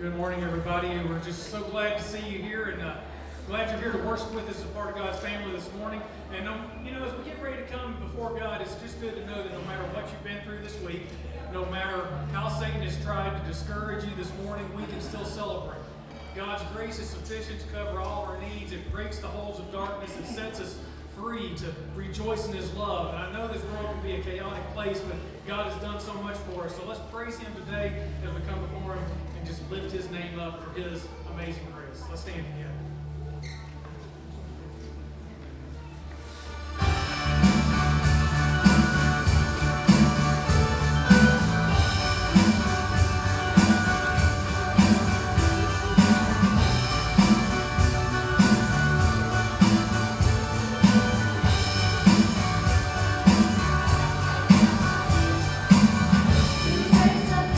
Good morning, everybody. We're just so glad to see you here, and glad you're here to worship with us as a part of God's family this morning. And as we get ready to come before God, it's just good to know that no matter what you've been through this week, no matter how Satan has tried to discourage you this morning, we can still celebrate. God's grace is sufficient to cover all our needs. It breaks the holds of darkness and sets us free to rejoice in His love. And I know this world can be a chaotic place, but God has done so much for us. So let's praise Him today as we come before Him and just lift His name up for His amazing grace. Let's stand together.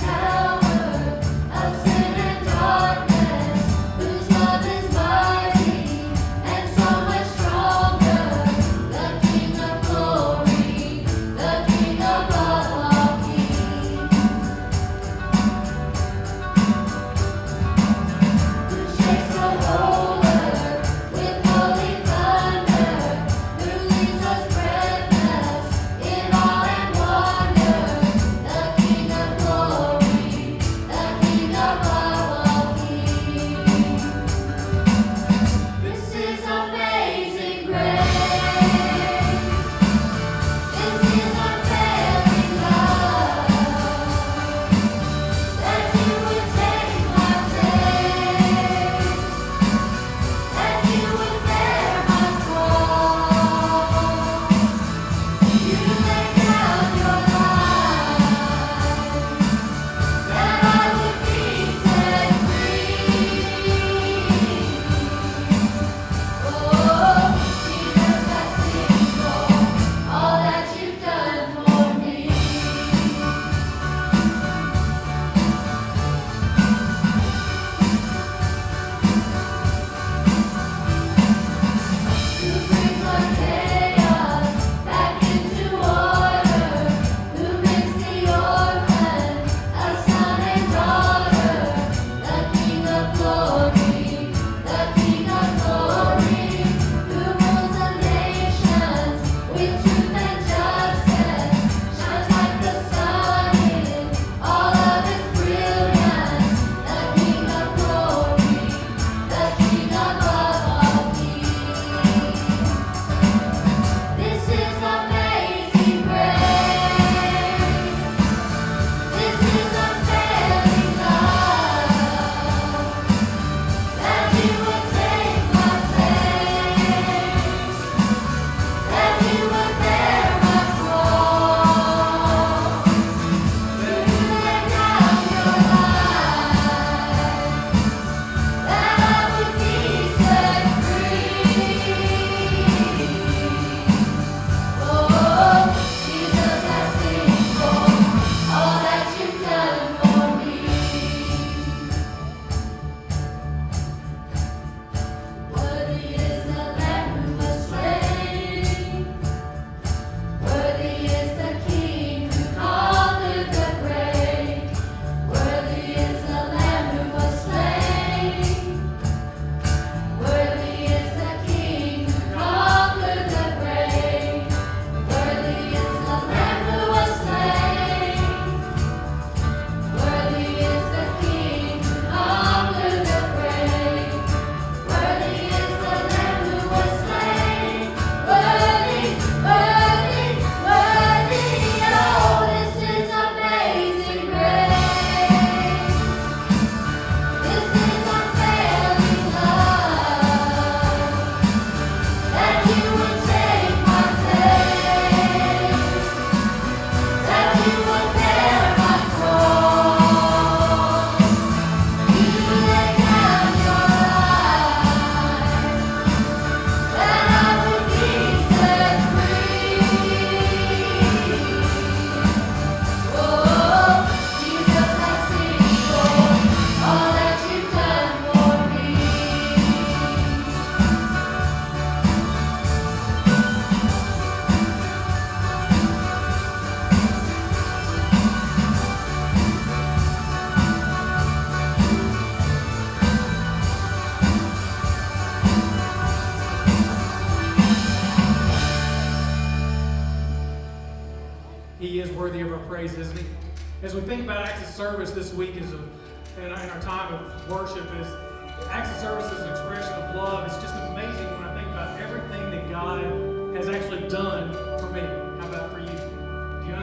Power of sin and darkness, whose love is mighty. worthy of our praise, isn't He? As we think about acts of service this week in our time of worship, is acts of service is an expression of love. It's just amazing when I think about everything that God has actually done for me. How about for you? Do you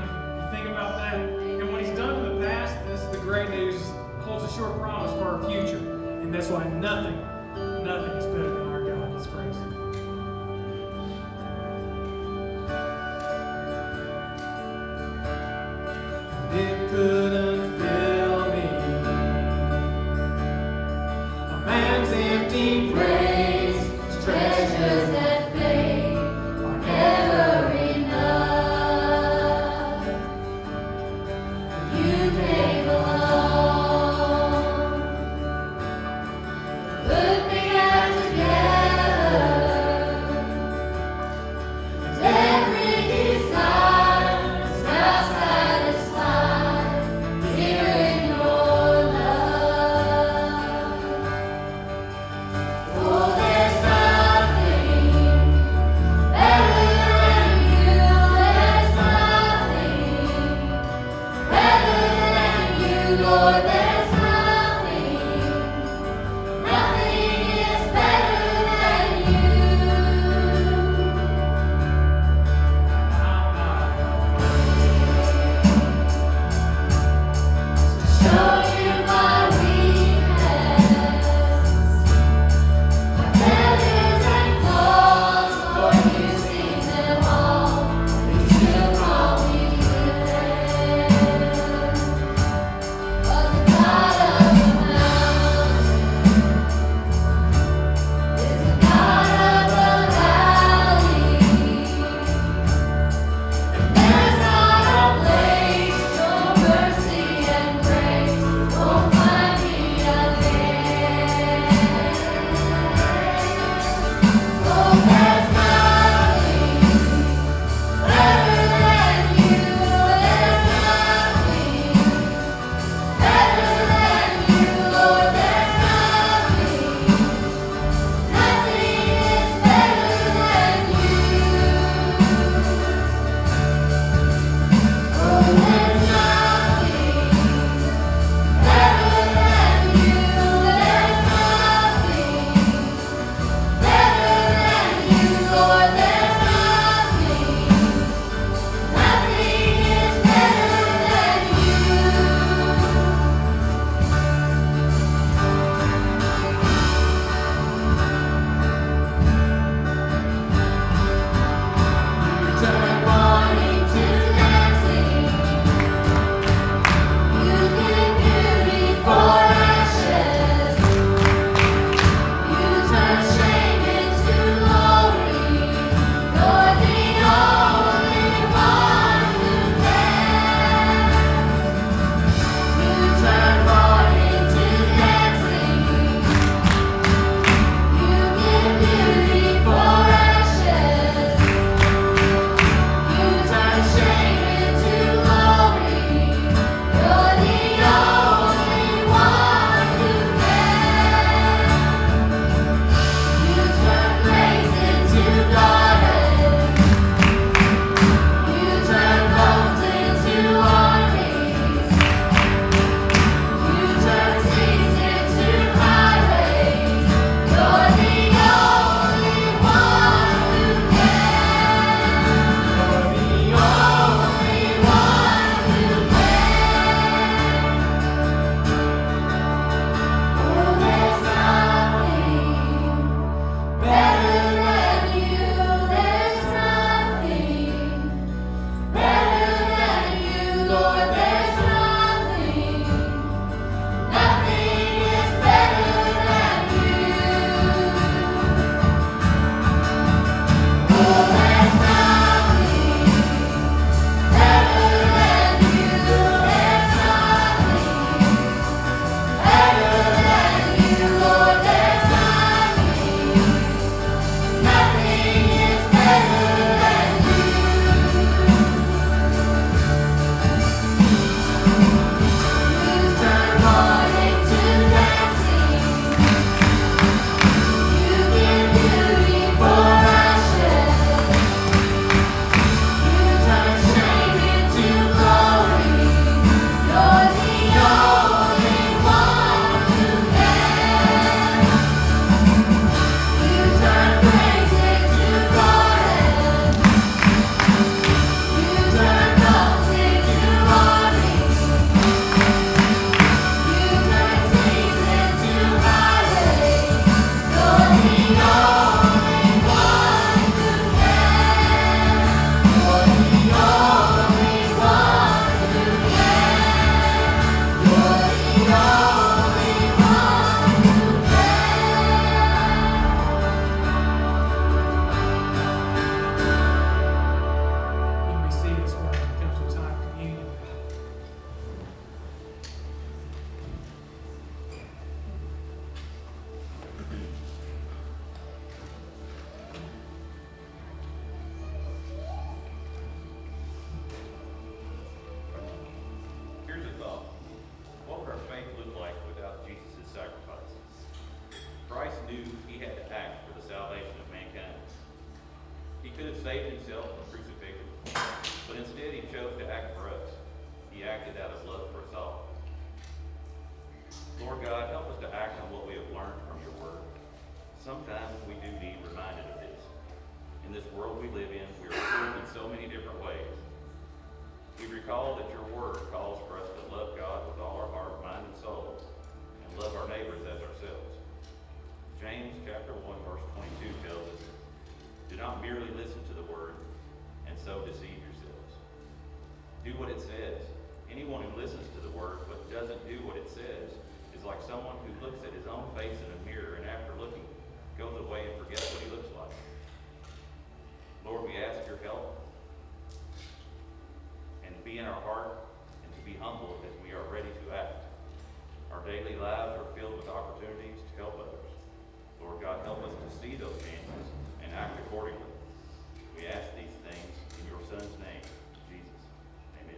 think about that? And what He's done in the past, this is the great news, holds a sure promise for our future. And that's why nothing is better than our God. Let's praise Him. It couldn't fill me. A man's empty praise, treasures that fade are never enough. You came along, put me back together, and every desire is now satisfied here in your love. Oh, neighbors as ourselves. James chapter 1 verse 22 tells us, do not merely listen to the word and so deceive yourselves. Do what it says. Anyone who listens to the word but doesn't do what it says is like someone who looks at his own face in a mirror and after looking goes away and forgets what he looks like. Lord, we ask your help and to be in our heart and to be humble as we are ready to act. Our daily lives are filled with opportunities to help others. Lord God, help us to see those chances and act accordingly. We ask these things in your Son's name, Jesus. Amen.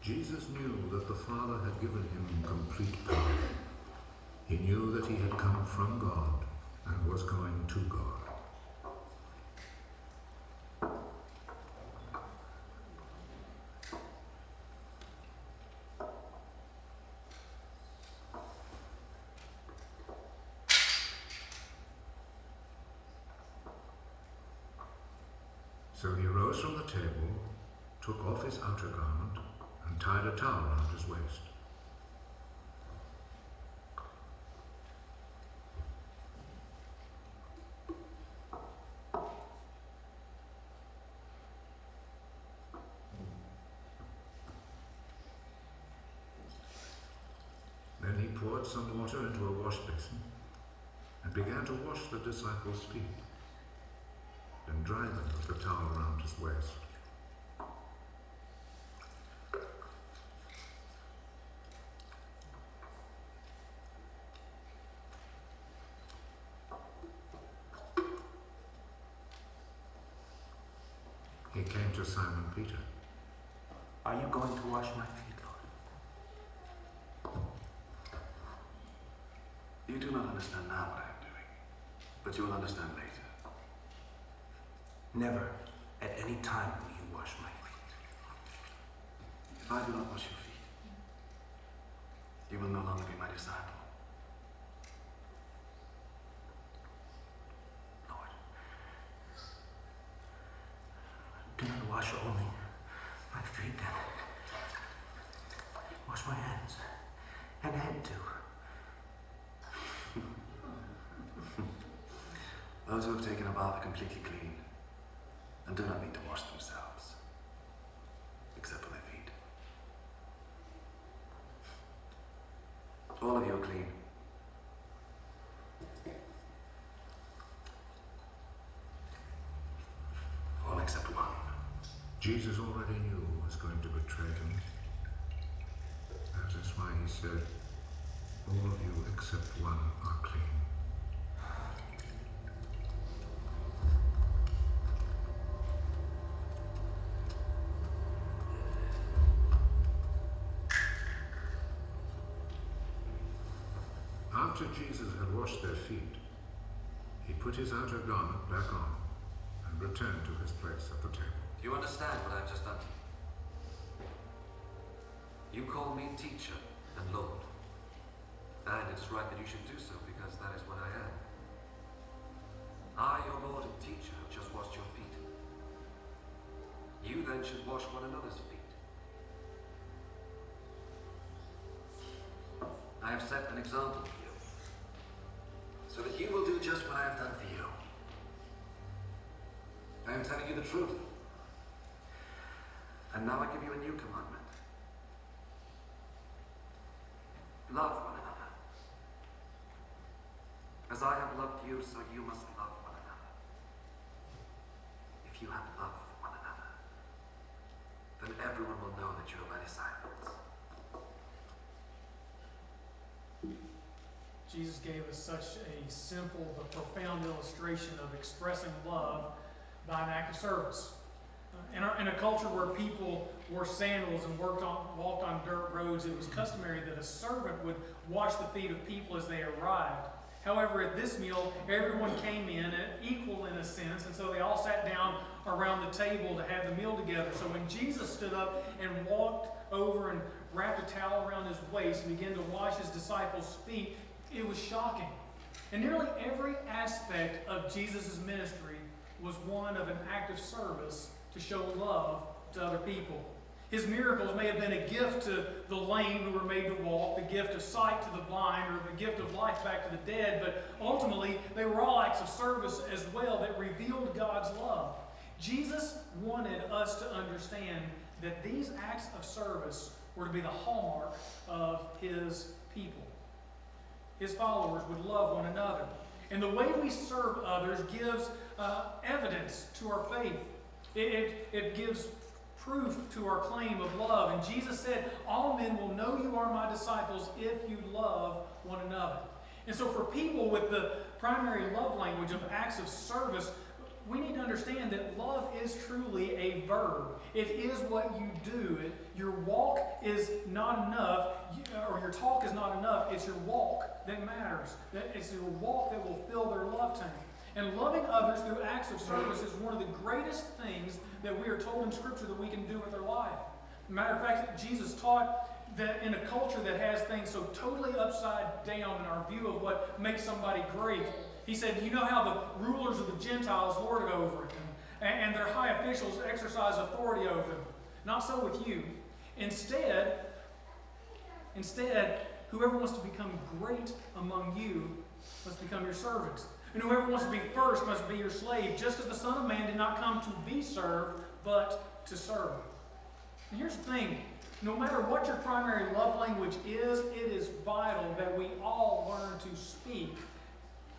Jesus knew that the Father had given him complete power. He knew that he had come from God and was going to God. So he rose from the table, took off his outer garment, and tied a towel around his waist. Then he poured some water into a wash basin and began to wash the disciples' feet, then dry them with the towel around his waist. He came to Simon Peter. Are you going to wash my feet, Lord? You do not understand now what I am doing, but you will understand later. Never, at any time, will you wash my feet. If I do not wash your feet, you will no longer be my disciple. Lord, do not wash only my feet, then. Wash my hands and head too. Those who have taken a bath are completely clean and do not need to wash themselves, except for their feet. All of you are clean. All except one. Jesus already knew who was going to betray him. That is why he said, all of you except one are clean. After Jesus had washed their feet, he put his outer garment back on and returned to his place at the table. Do you understand what I've just done to you? You call me teacher and Lord. And it is right that you should do so, because that is what I am. I, your Lord and teacher, have just washed your feet. You then should wash one another's feet. I have set an example for you, so that you will do just what I have done for you. I am telling you the truth. And now I give you a new commandment. Love one another. As I have loved you, so you must love one another. If you have love for one another, then everyone will know that you are my disciples. Jesus gave us such a simple but profound illustration of expressing love by an act of service. In a culture where people wore sandals and walked on dirt roads, it was customary that a servant would wash the feet of people as they arrived. However, at this meal, everyone came in equal in a sense, and so they all sat down around the table to have the meal together. So when Jesus stood up and walked over and wrapped a towel around his waist and began to wash his disciples' feet, it was shocking. And nearly every aspect of Jesus' ministry was one of an act of service to show love to other people. His miracles may have been a gift to the lame who were made to walk, the gift of sight to the blind, or the gift of life back to the dead, but ultimately they were all acts of service as well that revealed God's love. Jesus wanted us to understand that these acts of service were to be the hallmark of his people. His followers would love one another. And the way we serve others gives evidence to our faith. It gives proof to our claim of love. And Jesus said, all men will know you are my disciples if you love one another. And so for people with the primary love language of acts of service, we need to understand that love is truly a verb. It is what you do. Your walk is not enough, or your talk is not enough. It's your walk that matters. It's your walk that will fill their love tank. And loving others through acts of service is one of the greatest things that we are told in Scripture that we can do with our life. Matter of fact, Jesus taught that in a culture that has things so totally upside down in our view of what makes somebody great, he said, you know how the rulers of the Gentiles lord it over them, and their high officials exercise authority over them. Not so with you. Instead, whoever wants to become great among you must become your servants. And whoever wants to be first must be your slave, just as the Son of Man did not come to be served, but to serve. And here's the thing. No matter what your primary love language is, it is vital that we all learn to speak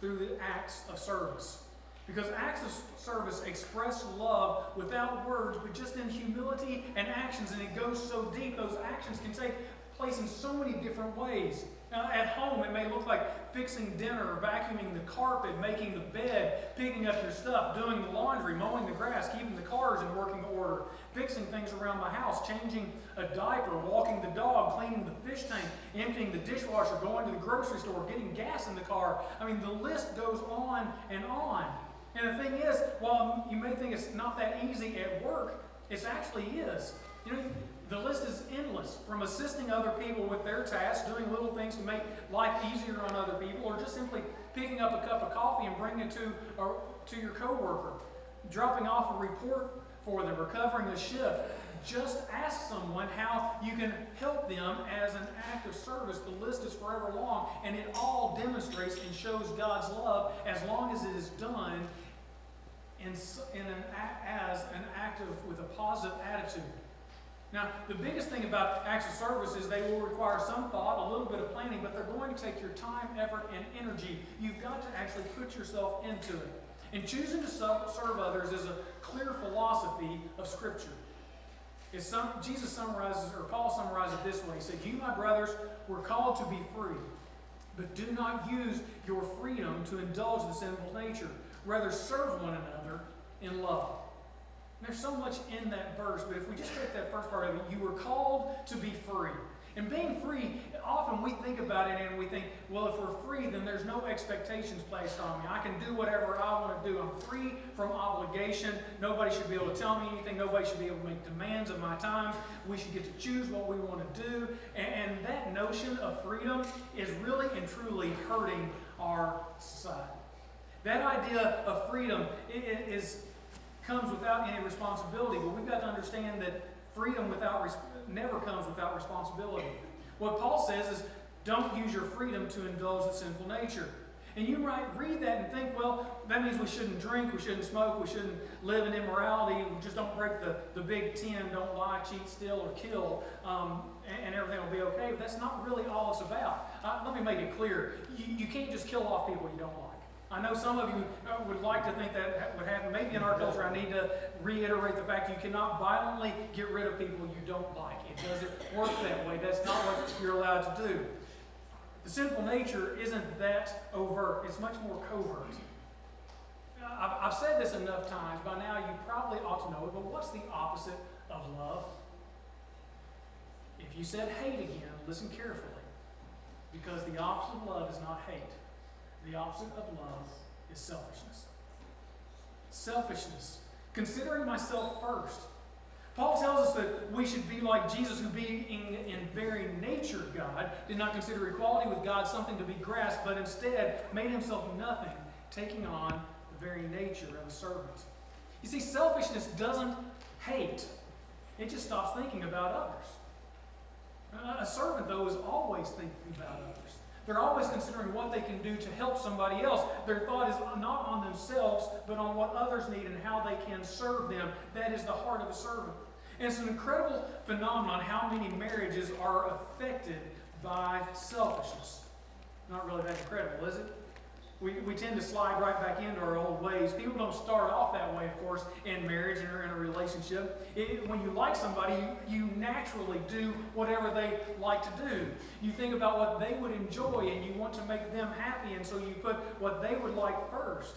through the acts of service. Because acts of service express love without words, but just in humility and actions. And it goes so deep, those actions can take place in so many different ways. Now, at home, it may look like fixing dinner, vacuuming the carpet, making the bed, picking up your stuff, doing the laundry, mowing the grass, keeping the cars in working order, fixing things around the house, changing a diaper, walking the dog, cleaning the fish tank, emptying the dishwasher, going to the grocery store, getting gas in the car. I mean, the list goes on and on. And the thing is, while you may think it's not that easy at work, it actually is. You know, the list is endless, from assisting other people with their tasks, doing little things to make life easier on other people, or just simply picking up a cup of coffee and bringing it to your coworker, dropping off a report for them, or covering a shift. Just ask someone how you can help them as an act of service. The list is forever long, and it all demonstrates and shows God's love as long as it is done as an act with a positive attitude. Now, the biggest thing about acts of service is they will require some thought, a little bit of planning, but they're going to take your time, effort, and energy. You've got to actually put yourself into it. And choosing to serve others is a clear philosophy of Scripture. Jesus summarizes, or Paul summarizes it this way. He said, "You, my brothers, were called to be free, but do not use your freedom to indulge the sinful nature. Rather, serve one another in love." And there's so much in that verse, but if we just take that first part of it, you were called to be free. And being free, often we think about it and we think, well, if we're free, then there's no expectations placed on me. I can do whatever I want to do. I'm free from obligation. Nobody should be able to tell me anything. Nobody should be able to make demands of my time. We should get to choose what we want to do. And that notion of freedom is really and truly hurting our society. That idea of freedom comes without any responsibility, but we've got to understand that freedom never comes without responsibility. What Paul says is, don't use your freedom to indulge the sinful nature. And you might read that and think, well, that means we shouldn't drink, we shouldn't smoke, we shouldn't live in immorality, we just don't break the big 10, don't lie, cheat, steal, or kill, and everything will be okay. But that's not really all it's about. Let me make it clear. You can't just kill off people you don't like. I know some of you would like to think that would happen. Maybe in our culture, I need to reiterate the fact you cannot violently get rid of people you don't like. It doesn't work that way. That's not what you're allowed to do. The sinful nature isn't that overt. It's much more covert. I've said this enough times. By now, you probably ought to know it, but what's the opposite of love? If you said hate again, listen carefully, because the opposite of love is not hate. The opposite of love is selfishness. Selfishness. Considering myself first. Paul tells us that we should be like Jesus, who being in very nature God, did not consider equality with God something to be grasped, but instead made himself nothing, taking on the very nature of a servant. You see, selfishness doesn't hate. It just stops thinking about others. A servant, though, is always thinking about others. They're always considering what they can do to help somebody else. Their thought is not on themselves, but on what others need and how they can serve them. That is the heart of a servant. And it's an incredible phenomenon how many marriages are affected by selfishness. Not really that incredible, is it? We tend to slide right back into our old ways. People don't start off that way, of course, in marriage or in a relationship. When you like somebody, you naturally do whatever they like to do. You think about what they would enjoy and you want to make them happy, and so you put what they would like first.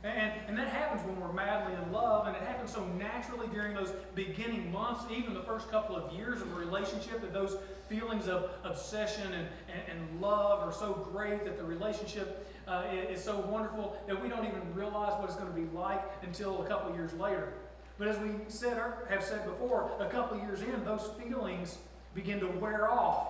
And that happens when we're madly in love, and it happens so naturally during those beginning months, even the first couple of years of a relationship, that those feelings of obsession and love are so great that the relationship is so wonderful that we don't even realize what it's going to be like until a couple of years later. But as we have said before, a couple of years in, those feelings begin to wear off,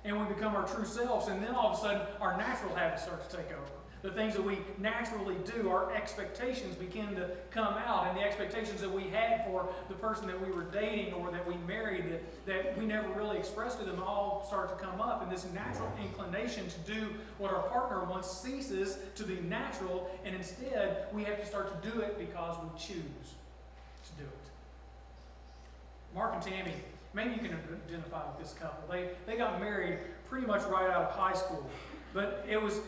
and we become our true selves, and then all of a sudden our natural habits start to take over. The things that we naturally do, our expectations begin to come out, and the expectations that we had for the person that we were dating or that we married that we never really expressed to them all start to come up, and this natural inclination to do what our partner wants ceases to be natural, and instead we have to start to do it because we choose to do it. Mark and Tammy, maybe you can identify with this couple. They got married pretty much right out of high school, but it was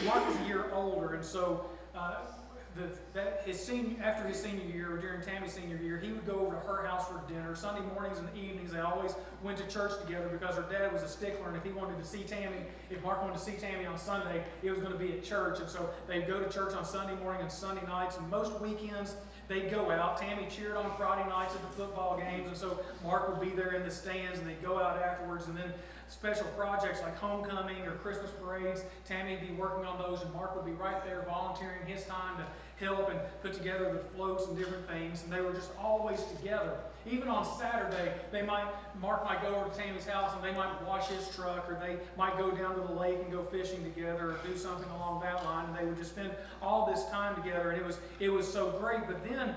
Mark was a year older, and so after his senior year, or during Tammy's senior year, he would go over to her house for dinner. Sunday mornings and evenings, they always went to church together because her dad was a stickler, and if he wanted to see Tammy, if Mark wanted to see Tammy on Sunday, it was going to be at church. And so they'd go to church on Sunday morning and Sunday nights, and most weekends they'd go out. Tammy cheered on Friday nights at the football games, and so Mark would be there in the stands, and they'd go out afterwards, and then special projects like homecoming or Christmas parades, Tammy would be working on those, and Mark would be right there volunteering his time to help and put together the floats and different things, and they were just always together. Even on Saturday, Mark might go over to Tammy's house and they might wash his truck, or they might go down to the lake and go fishing together, or do something along that line, and they would just spend all this time together, and it was so great. But then,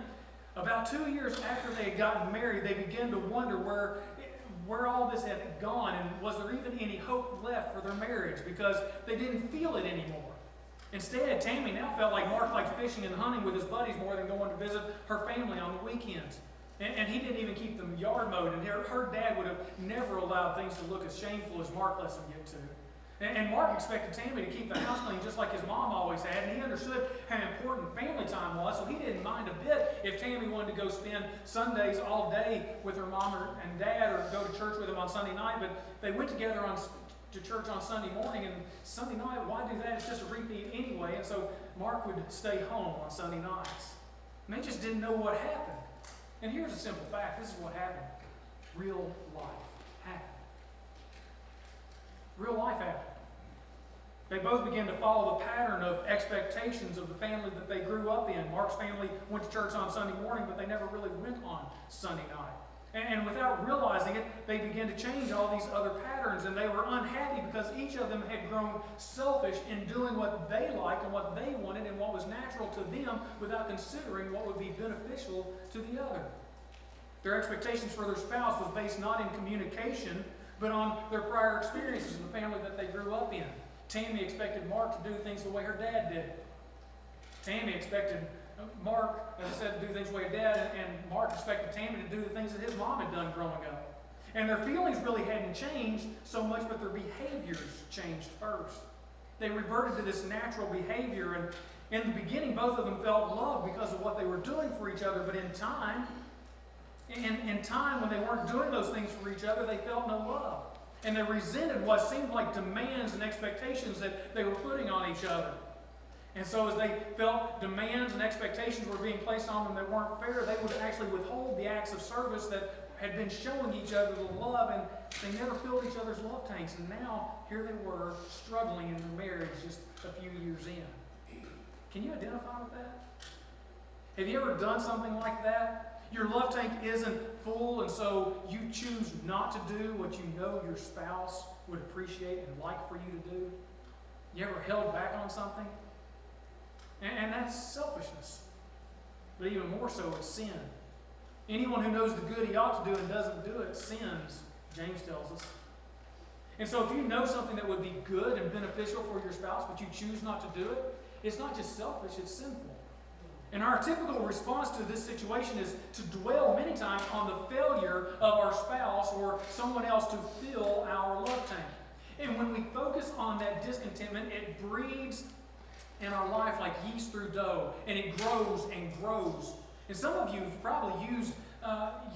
about 2 years after they had gotten married, they began to wonder where all this had gone, and was there even any hope left for their marriage, because they didn't feel it anymore. Instead, Tammy now felt like Mark liked fishing and hunting with his buddies more than going to visit her family on the weekends. And he didn't even keep them yard mowed, and her dad would have never allowed things to look as shameful as Mark lets them get to. And Mark expected Tammy to keep the house clean just like his mom always had, and he understood how important family time was, so he didn't mind a bit if Tammy wanted to go spend Sundays all day with her mom and dad, or go to church with them on Sunday night, but they went together to church on Sunday morning, and Sunday night, why do that? It's just a repeat anyway, and so Mark would stay home on Sunday nights. And they just didn't know what happened. And here's a simple fact. This is what happened. Real life happened. Real life happened. They both began to follow the pattern of expectations of the family that they grew up in. Mark's family went to church on Sunday morning, but they never really went on Sunday night. And without realizing it, they began to change all these other patterns, and they were unhappy because each of them had grown selfish in doing what they liked and what they wanted and what was natural to them without considering what would be beneficial to the other. Their expectations for their spouse was based not in communication, but on their prior experiences in the family that they grew up in. Tammy expected Mark to do things the way her dad did. Tammy expected Mark, as I said, to do things the way her dad, and Mark expected Tammy to do the things that his mom had done growing up. And their feelings really hadn't changed so much, but their behaviors changed first. They reverted to this natural behavior, and in the beginning, both of them felt love because of what they were doing for each other, but in time, when they weren't doing those things for each other, they felt no love. And they resented what seemed like demands and expectations that they were putting on each other. And so as they felt demands and expectations were being placed on them that weren't fair, they would actually withhold the acts of service that had been showing each other the love, and they never filled each other's love tanks. And now, here they were, struggling in their marriage just a few years in. Can you identify with that? Have you ever done something like that? Your love tank isn't full, and so you choose not to do what you know your spouse would appreciate and like for you to do? You ever held back on something? And that's selfishness. But even more so, it's sin. Anyone who knows the good he ought to do and doesn't do it sins, James tells us. And so if you know something that would be good and beneficial for your spouse, but you choose not to do it, it's not just selfish, it's sinful. And our typical response to this situation is to dwell many times on the failure of our spouse or someone else to fill our love tank. And when we focus on that discontentment, it breeds in our life like yeast through dough, and it grows and grows. And some of you have probably used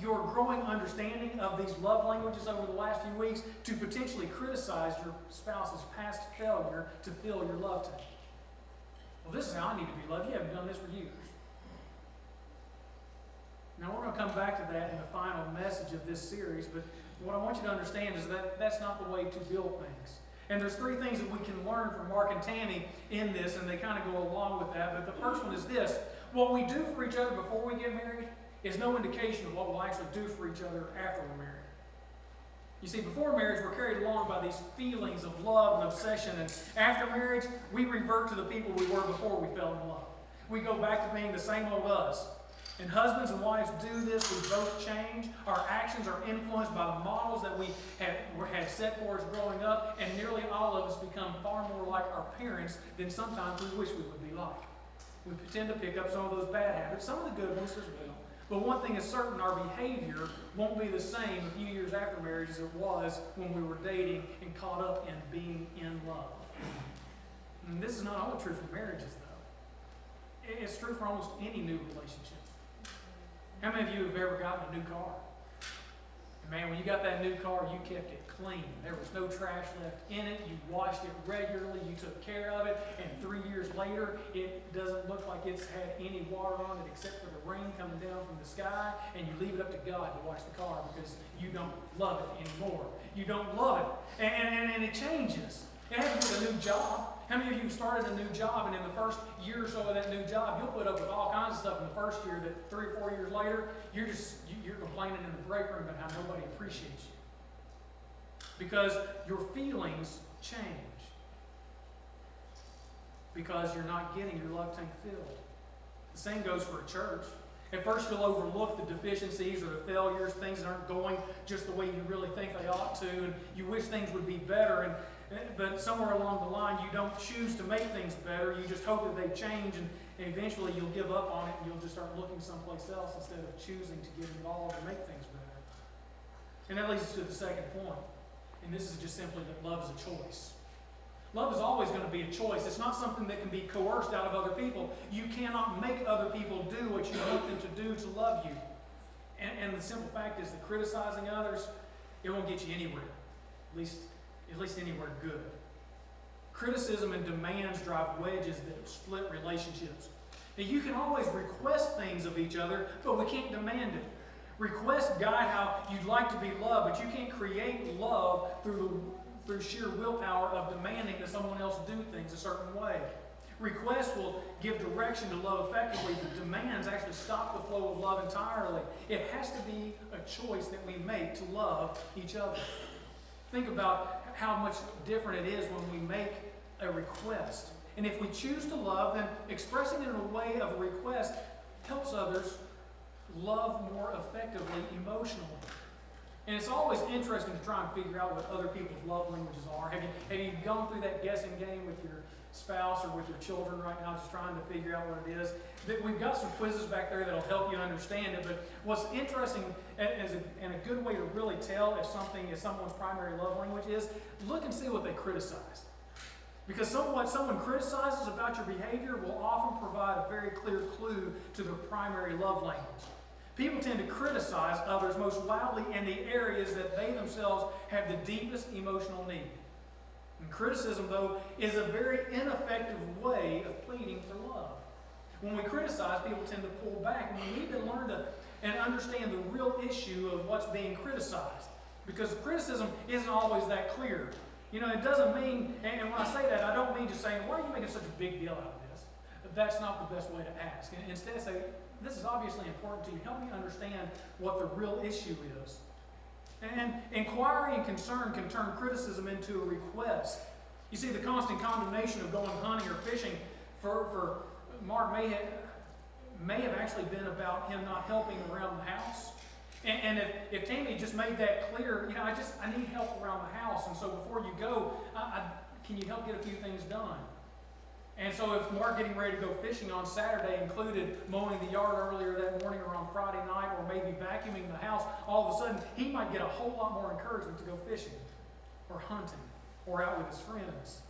your growing understanding of these love languages over the last few weeks to potentially criticize your spouse's past failure to fill your love tank. Well, this is how I need to be loved. You haven't done this for years. Now, we're going to come back to that in the final message of this series, but what I want you to understand is that that's not the way to build things. And there's three things that we can learn from Mark and Tammy in this, and they kind of go along with that. But the first one is this. What we do for each other before we get married is no indication of what we'll actually do for each other after we're married. You see, before marriage, we're carried along by these feelings of love and obsession. And after marriage, we revert to the people we were before we fell in love. We go back to being the same old us. And husbands and wives do this. We both change. Our actions are influenced by the models that we had set for us growing up, and nearly all of us become far more like our parents than sometimes we wish we would be like. We tend to pick up some of those bad habits, some of the good ones as well. But one thing is certain, our behavior won't be the same a few years after marriage as it was when we were dating and caught up in being in love. And this is not only true for marriages, though. It's true for almost any new relationship. How many of you have ever gotten a new car? And man, when you got that new car, you kept it clean. There was no trash left in it. You washed it regularly. You took care of it. And 3 years later, it doesn't look like it's had any water on it except for the rain coming down from the sky. And you leave it up to God to wash the car because you don't love it anymore. You don't love it. And it changes. It happens with a new job. How many of you have started a new job, and in the first year or so of that new job, you'll put up with all kinds of stuff in the first year that 3 or 4 years later, you're complaining in the break room about how nobody appreciates you. Because your feelings change. Because you're not getting your love tank filled. The same goes for a church. At first you'll overlook the deficiencies or the failures, things that aren't going just the way you really think they ought to, and you wish things would be better, but somewhere along the line you don't choose to make things better. You just hope that they change, and eventually you'll give up on it and you'll just start looking someplace else instead of choosing to get involved and make things better. And that leads us to the second point. And this is just simply that love is a choice. Love is always going to be a choice. It's not something that can be coerced out of other people. You cannot make other people do what you want them to do to love you. And the simple fact is that criticizing others, it won't get you anywhere. At least anywhere good. Criticism and demands drive wedges that split relationships. Now, you can always request things of each other, but we can't demand it. Request guide how you'd like to be loved, but you can't create love through sheer willpower of demanding that someone else do things a certain way. Request will give direction to love effectively, but demands actually stop the flow of love entirely. It has to be a choice that we make to love each other. Think about how much different it is when we make a request. And if we choose to love, then expressing it in a way of a request helps others love more effectively emotionally. And it's always interesting to try and figure out what other people's love languages are. Have you gone through that guessing game with your spouse or with your children right now, just trying to figure out what it is? We've got some quizzes back there that'll help you understand it. But what's interesting and a good way to really tell if something is someone's primary love language is look and see what they criticize. Because what someone criticizes about your behavior will often provide a very clear clue to their primary love language. People tend to criticize others most loudly in the areas that they themselves have the deepest emotional need. And criticism, though, is a very ineffective way of pleading for love. When we criticize, people tend to pull back, and we need to learn and understand the real issue of what's being criticized. Because criticism isn't always that clear. You know, it doesn't mean, and when I say that, I don't mean just saying, why are you making such a big deal out of this? That's not the best way to ask. And instead say, this is obviously important to you. Help me understand what the real issue is. And inquiry and concern can turn criticism into a request. You see, the constant condemnation of going hunting or fishing for Mark may have actually been about him not helping around the house. And if Tammy just made that clear, you know, I need help around the house, and so before you go, can you help get a few things done? And so if Mark getting ready to go fishing on Saturday included mowing the yard earlier that morning or on Friday night, or maybe vacuuming the house, all of a sudden he might get a whole lot more encouragement to go fishing or hunting or out with his friends.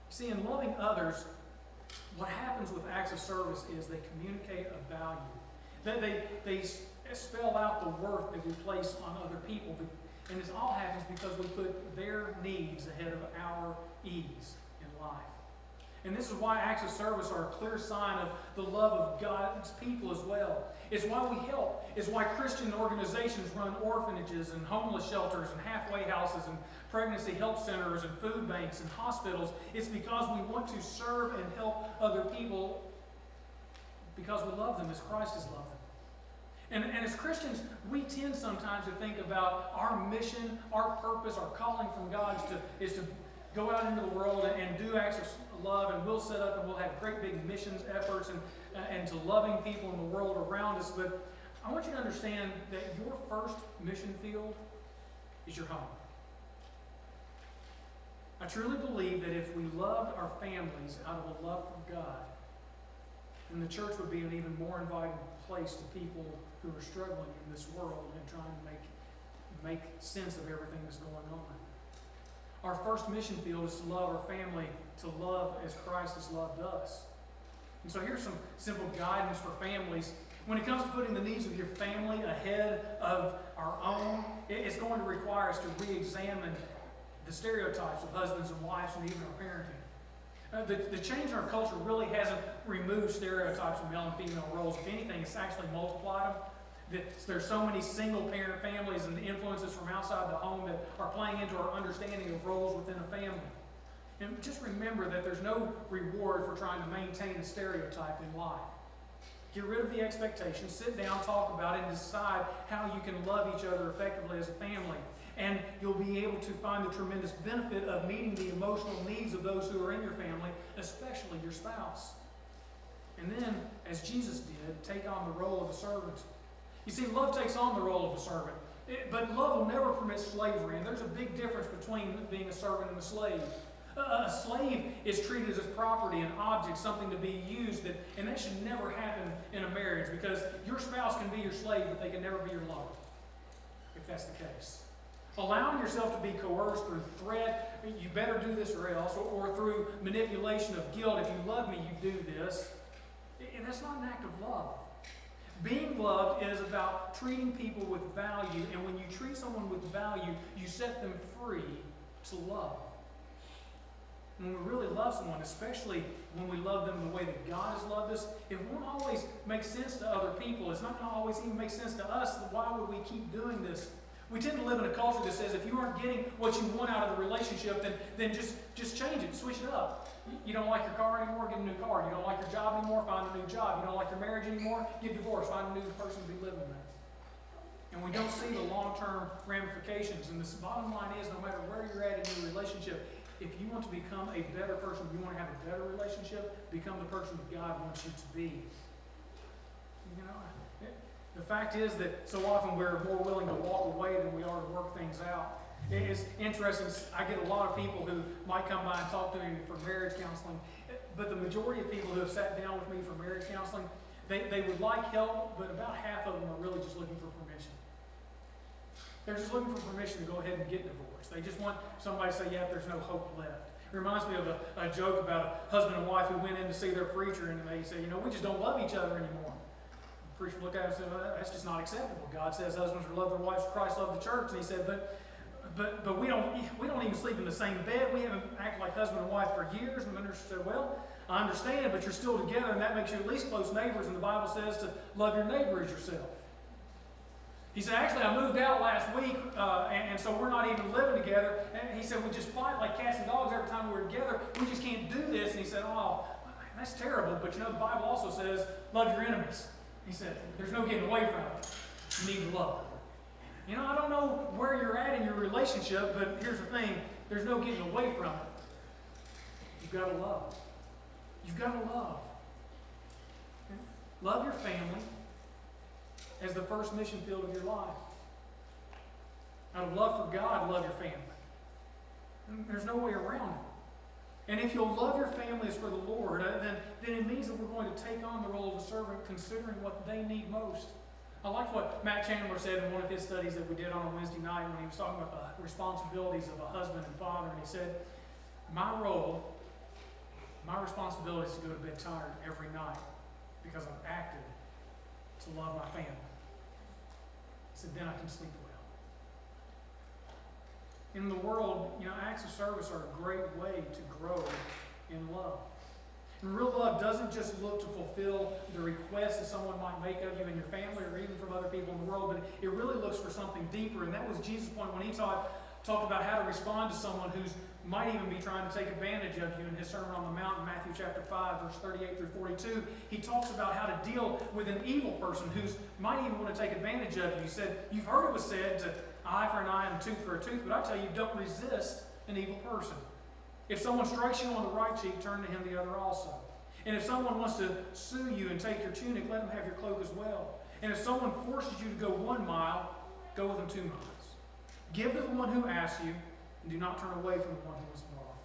See, in loving others, what happens with acts of service is they communicate a value. They spell out the worth that we place on other people. And this all happens because we put their needs ahead of our ease in life. And this is why acts of service are a clear sign of the love of God's people as well. It's why we help. It's why Christian organizations run orphanages and homeless shelters and halfway houses and pregnancy health centers and food banks and hospitals. It's because we want to serve and help other people because we love them as Christ has loved them. And as Christians, we tend sometimes to think about our mission, our purpose, our calling from God is to go out into the world and do acts of love, and we'll set up and we'll have great big missions efforts and to loving people in the world around us. But I want you to understand that your first mission field is your home. I truly believe that if we loved our families out of a love for God, then the church would be an even more inviting place to people who are struggling in this world and trying to make sense of everything that's going on. Our first mission field is to love our family, to love as Christ has loved us. And so here's some simple guidance for families. When it comes to putting the needs of your family ahead of our own, it's going to require us to re-examine the stereotypes of husbands and wives and even our parenting. The change in our culture really hasn't removed stereotypes of male and female roles. If anything, it's actually multiplied them. There's so many single-parent families and the influences from outside the home that are playing into our understanding of roles within a family. And just remember that there's no reward for trying to maintain a stereotype in life. Get rid of the expectations, sit down, talk about it, and decide how you can love each other effectively as a family. And you'll be able to find the tremendous benefit of meeting the emotional needs of those who are in your family, especially your spouse. And then, as Jesus did, take on the role of a servant. You see, love takes on the role of a servant. But love will never permit slavery, and there's a big difference between being a servant and a slave. A slave is treated as property, an object, something to be used, and that should never happen in a marriage, because your spouse can be your slave, but they can never be your lover, if that's the case. Allowing yourself to be coerced through threat, you better do this or else, or through manipulation of guilt, if you love me, you do this. And that's not an act of love. Being loved is about treating people with value, and when you treat someone with value, you set them free to love. When we really love someone, especially when we love them the way that God has loved us, it won't always make sense to other people. It's not going to always even make sense to us. Why would we keep doing this? We tend to live in a culture that says if you aren't getting what you want out of the relationship, then just change it, switch it up. You don't like your car anymore, get a new car. You don't like your job anymore, find a new job. You don't like your marriage anymore, get divorced, find a new person to be living with. And we don't see the long-term ramifications. And the bottom line is, no matter where you're at in your relationship, if you want to become a better person, if you want to have a better relationship, become the person that God wants you to be. You know, the fact is that so often we're more willing to walk away than we are to work things out. It's interesting. I get a lot of people who might come by and talk to me for marriage counseling, but the majority of people who have sat down with me for marriage counseling, they would like help, but about half of them are really just looking for permission. They're just looking for permission to go ahead and get divorced. They just want somebody to say, yeah, there's no hope left. It reminds me of a joke about a husband and wife who went in to see their preacher, and they say, we just don't love each other anymore. The preacher looked at him and said, well, that's just not acceptable. God says husbands are love their wives, Christ loved the church. And he said, but we don't even sleep in the same bed. We haven't acted like husband and wife for years. And the minister said, well, I understand, but you're still together, and that makes you at least close neighbors, and the Bible says to love your neighbor as yourself. He said, actually, I moved out last week, and so we're not even living together. And he said, we just fight like cats and dogs every time we're together. We just can't do this. And he said, oh, that's terrible. But the Bible also says, love your enemies. He said, there's no getting away from it. You need to love. I don't know where you're at in your relationship, but here's the thing. There's no getting away from it. You've got to love. You've got to love. Love your family as the first mission field of your life. Out of love for God, love your family. And there's no way around it. And if you'll love your family as for the Lord, then it means that we're going to take on the role of a servant considering what they need most. I like what Matt Chandler said in one of his studies that we did on a Wednesday night when he was talking about the responsibilities of a husband and father. And he said, my responsibility is to go to bed tired every night because I've acted to love my family. He said, then I can sleep well. In the world, acts of service are a great way to grow in love. And real love doesn't just look to fulfill the requests that someone might make of you and your family or even from other people in the world, but it really looks for something deeper. And that was Jesus' point when he talked about how to respond to someone who might even be trying to take advantage of you in his Sermon on the Mount in Matthew chapter 5, verse 38 through 42. He talks about how to deal with an evil person who might even want to take advantage of you. He said, you've heard it was said to eye for an eye and tooth for a tooth, but I tell you, don't resist an evil person. If someone strikes you on the right cheek, turn to him the other also. And if someone wants to sue you and take your tunic, let him have your cloak as well. And if someone forces you to go 1 mile, go with them 2 miles. Give to the one who asks you, and do not turn away from the one who is involved.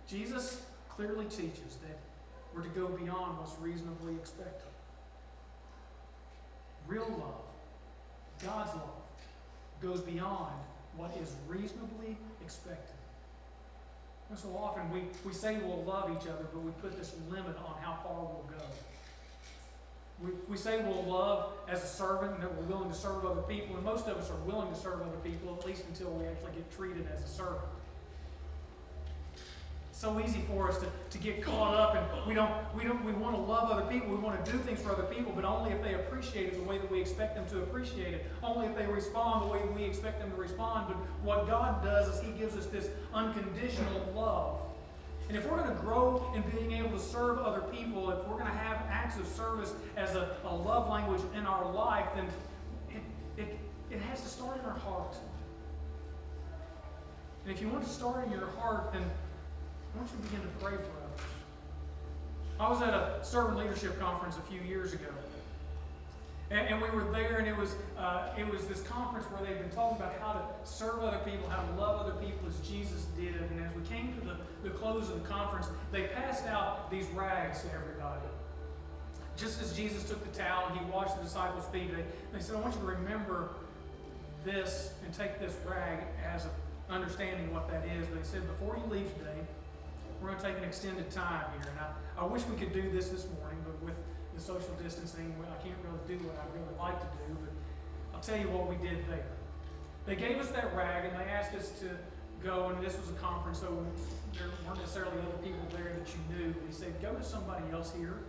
Jesus clearly teaches that we're to go beyond what's reasonably expected. Real love, God's love, goes beyond what is reasonably expected. And so often we say we'll love each other, but we put this limit on how far we'll go. We say we'll love as a servant and that we're willing to serve other people, and most of us are willing to serve other people, at least until we actually get treated as a servant. It's so easy for us to get caught up, and we want to love other people, we want to do things for other people, but only if they appreciate it the way that we expect them to appreciate it. Only if they respond the way we expect them to respond. But what God does is He gives us this unconditional love. And if we're going to grow in being able to serve other people, if we're going to have acts of service as a love language in our life, then it has to start in our heart. And if you want to start in your heart, then I want you to begin to pray for others. I was at a servant leadership conference a few years ago. And we were there, and it was this conference where they'd been talking about how to serve other people, how to love other people as Jesus did. And as we came to the close of the conference, they passed out these rags to everybody. Just as Jesus took the towel and He washed the disciples' feet, they said, I want you to remember this and take this rag as understanding what that is. But he said, before you leave today, we're going to take an extended time here. And I wish we could do this morning, but with the social distancing, I can't really do what I'd really like to do. But I'll tell you what we did there. They gave us that rag and they asked us to go, and this was a conference, so there weren't necessarily other people there that you knew. But he said, go to somebody else here,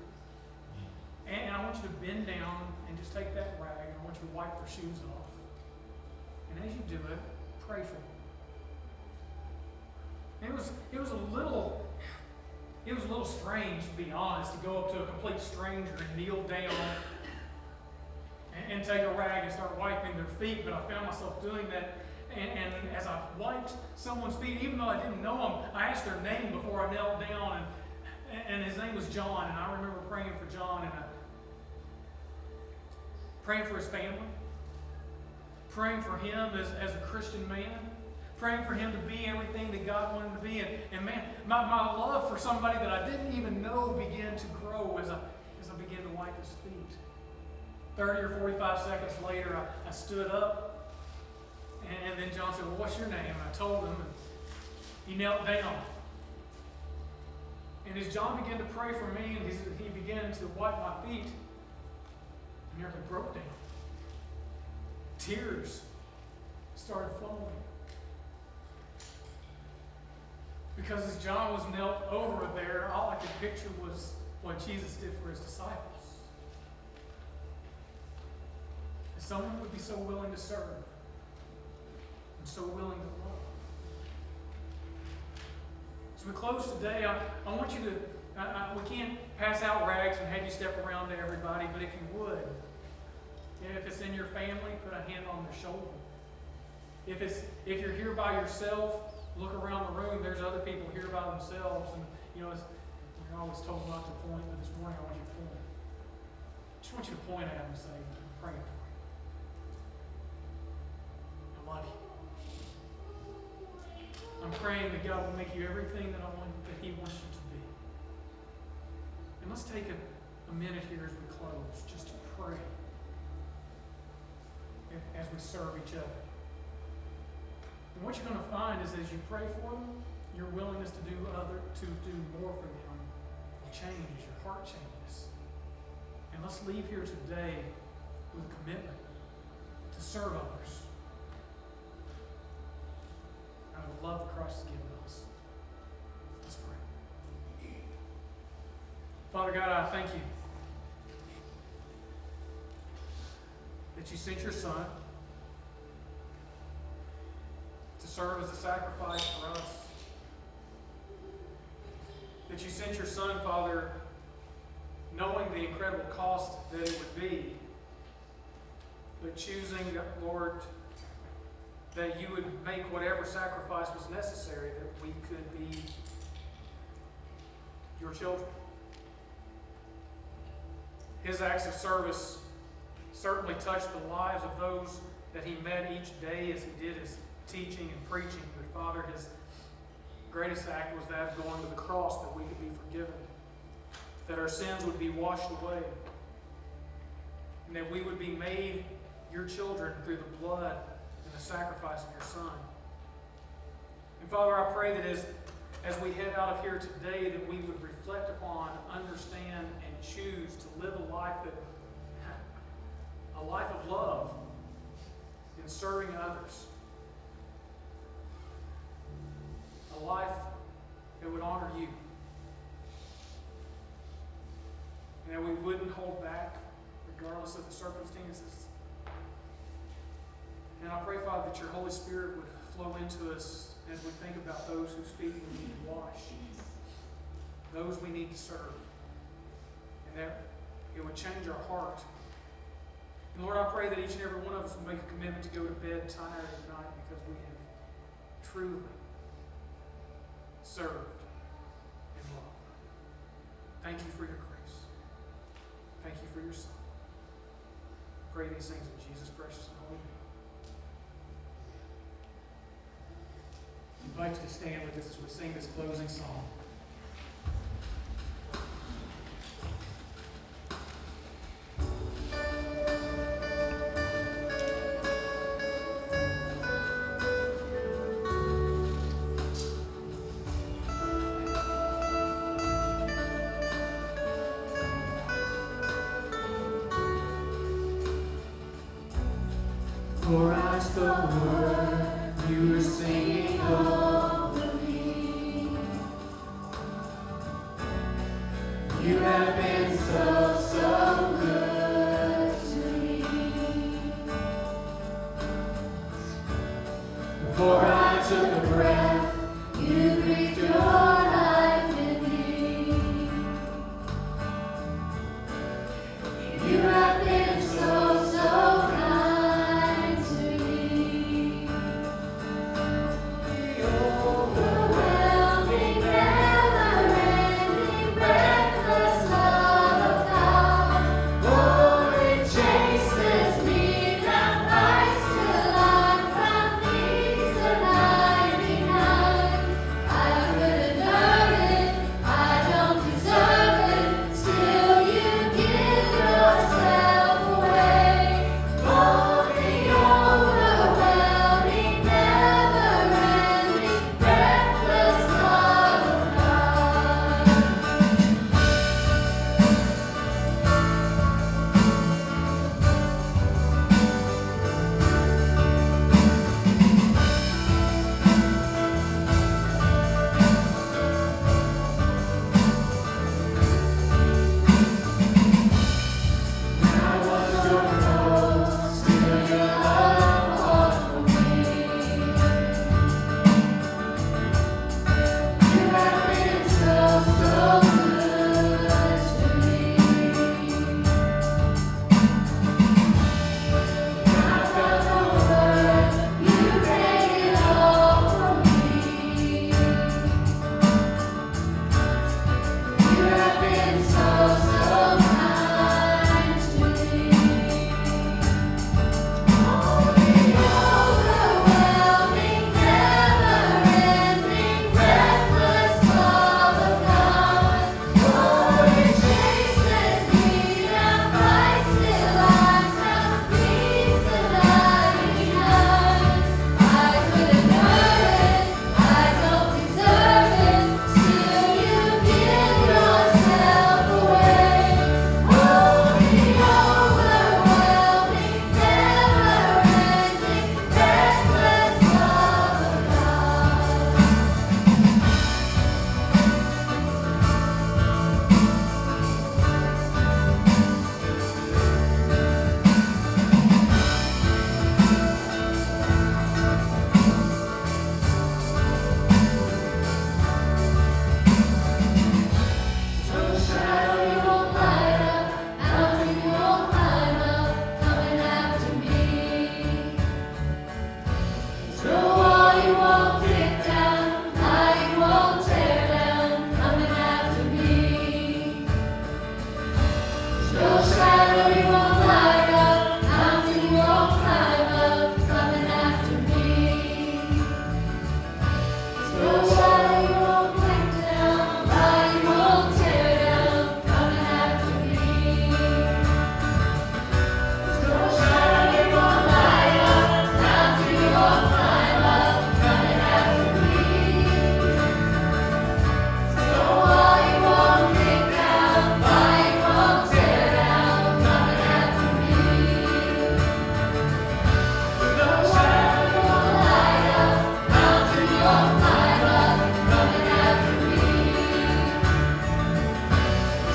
and I want you to bend down and just take that rag, and I want you to wipe their shoes off. And as you do it, pray for them. It was a little strange, to be honest, to go up to a complete stranger and kneel down and take a rag and start wiping their feet. But I found myself doing that. And as I wiped someone's feet, even though I didn't know them, I asked their name before I knelt down. And his name was John. And I remember praying for John and praying for his family, praying for him as a Christian man, praying for him to be everything that God wanted him to be. And man, my love for somebody that I didn't even know began to grow as I began to wipe his feet. 30 or 45 seconds later, I stood up, and then John said, well, what's your name? And I told him, and he knelt down. And as John began to pray for me, and he began to wipe my feet, I nearly broke down. Tears started flowing. Because as John was knelt over there, all I could picture was what Jesus did for his disciples. And someone would be so willing to serve and so willing to love. As we close today, I want you to, we can't pass out rags and have you step around to everybody, but if you would, if it's in your family, put a hand on their shoulder. If you're here by yourself, look around the room. There's other people here by themselves, and you're always told not to point, but this morning I want you to point. I just want you to point at them and say, I'm praying for you. I love you. I'm praying that God will make you everything that He wants you to be. And let's take a minute here as we close, just to pray as we serve each other. And what you're going to find is as you pray for them, your willingness to do more for them will change. Your heart changes. And let's leave here today with a commitment to serve others out of the love that Christ has given us. Let's pray. Father God, I thank you that you sent your Son to serve as a sacrifice for us. That you sent your Son, Father, knowing the incredible cost that it would be, but choosing, Lord, that you would make whatever sacrifice was necessary that we could be your children. His acts of service certainly touched the lives of those that he met each day as he did his teaching and preaching. But Father, his greatest act was that of going to the cross that we could be forgiven, that our sins would be washed away, and that we would be made your children through the blood and the sacrifice of your Son. And Father, I pray that as we head out of here today, that we would reflect upon, understand, and choose to live a life of love in serving others. A life that would honor you. And that we wouldn't hold back regardless of the circumstances. And I pray, Father, that your Holy Spirit would flow into us as we think about those whose feet we need to wash, those we need to serve, and that it would change our heart. And Lord, I pray that each and every one of us will make a commitment to go to bed tired at night because we have truly served and loved. Thank you for your grace. Thank you for your Son. I pray these things in Jesus' precious and holy name. I invite you to stand with us as we sing this closing song. that's the word you are singing over me. You have been so, so good to me. Before I took a breath, you breathed your life in me. You have been so, so kind to me. The overwhelming, never-ending, reckless love of God. Oh, it chases me down, fights till I'm found, leaves the 99. I couldn't earn it, I don't deserve it, still you give yourself away. Oh, the overwhelming, never-ending, reckless love of God. I was your foe, still your love fought for me. You have been so, so good to me. I felt the word, you paid it all for me. You have been so, so kind to me. Oh, the overwhelming, never-ending, reckless love of God. Oh, it chases me down, fights till I'm found, leaves the 99. I couldn't earn it, I don't deserve it, still you give yourself away. Oh, the overwhelming, never-ending, reckless love of God. So shadow you won't light up, mountain you won't climb up, coming after me. So wall you won't kick down, lie you won't tear down, coming after me. So shadow you won't light up, mountain you won't climb up, coming after me. So shadow you won't break down, lie you won't tear down, coming after me. So shadow you won't light up, mountain you won't climb up, coming after me. So wall you won't break down, lie you won't tear down, coming after me. So shadow you won't light up, mountain you won't climb up, coming after me.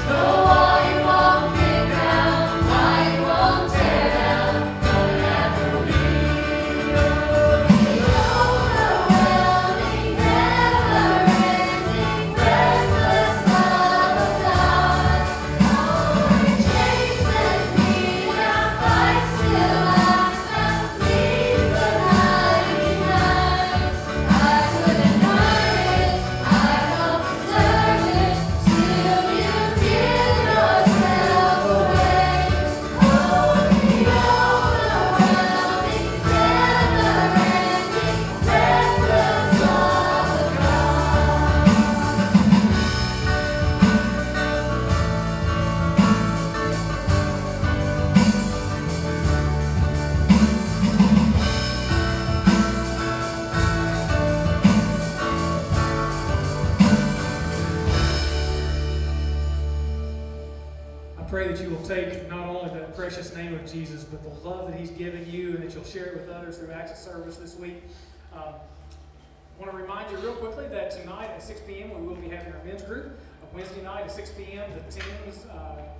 So wall you won't kick down, lie you won't tear down, coming after me. The overwhelming, never-ending, reckless love of God. Oh, it chases me down, fights till I'm found, leaves the 99. I couldn't earn it, I don't deserve it, still you give yourself away. Oh, the overwhelming, never-ending, reckless love of God. I pray that you will take not only only the precious name of Jesus, but the love that He's given you and that you'll share it with others through acts of service this week. I want to remind you real quickly that tonight at 6 p.m. we will be having our men's group. Wednesday night at 6 p.m. the teens,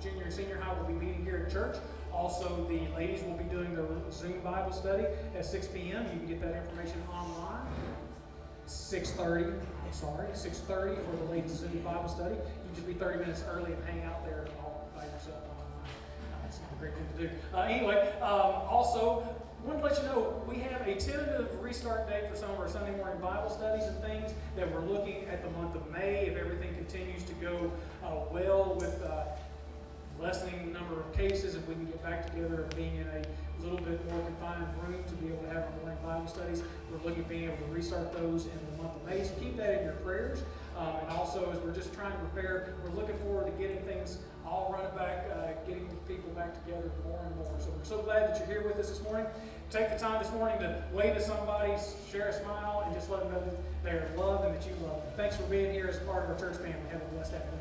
junior and senior high, will be meeting here at church. Also, the ladies will be doing their Zoom Bible study at 6 p.m. You can get that information online. 6:30 for the ladies' Zoom Bible study. You just be 30 minutes early and hang out there all by yourself online. It's a great thing to do. Anyway, also, wanted to let you know we have a tentative restart date for some of our Sunday morning Bible studies and things that we're looking at the month of May. If everything continues to go well with lessening the number of cases, if we can get back together and being in a little bit more confined room to be able to have our morning Bible studies, we're looking at being able to restart those in the month of May. So keep that in your prayers. And also, as we're just trying to prepare, we're looking forward to getting things all running back, getting people back together more and more. So we're so glad that you're here with us this morning. Take the time this morning to wave at somebody, share a smile, and just let them know that they are loved and that you love them. Thanks for being here as part of our church family. Have a blessed afternoon.